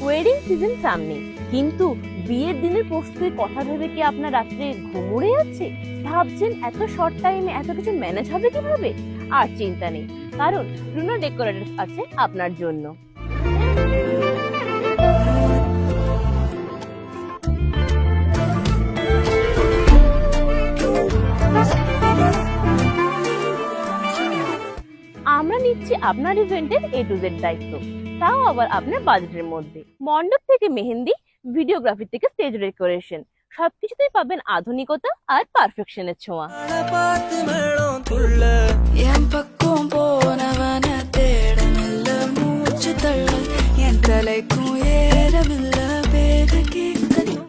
Wedding season সামনে, কিন্তু বিয়ের দিনের প্রস্তুতির কথা ভেবে কি আপনার রাত্রে ঘুম উড়ে যাচ্ছে? ভাবছেন এত শর্ট টাইমে এত কিছু ম্যানেজ হবে কিভাবে? আর চিন্তা নেই, কারণ রুনা ডেকোরেটরস আছে আপনার জন্য। আমরা নিচ্ছি আপনার ইভেন্টের A to Z দায়িত্ব, তাও আবার আপনার বাজেটের মধ্যে। মণ্ডপ থেকে মেহেন্দি, ভিডিওগ্রাফি থেকে স্টেজ ডেকোরেশন, সবকিছুতেই পাবেন আধুনিকতা আর পারফেকশনের ছোঁয়া। என் பக்கம் போனவன தேடமில்ல மூச்சு தள்ள என் தலைக்கும் ஏறமில்ல பேர கேட்கணும்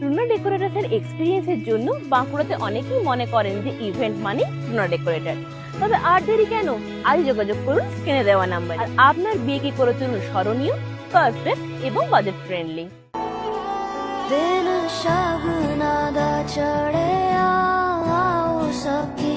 রুনা ডেকোরেটরসের এক্সপিরিয়েন্সের জন্য বাঁকুড়াতে অনেকেই মনে করেন যে ইভেন্ট মানে রুনা ডেকোরেটর। তবে আর দেরি কেন, আজ যোগাযোগ করুন স্ক্রিনে দেওয়া নাম্বার। আর আপনার বিয়েকে করে তুলুন স্মরণীয়, পারফেক্ট এবং বাজেট ফ্রেন্ডলি। दिन शगुनादा चढ़े आओ सखी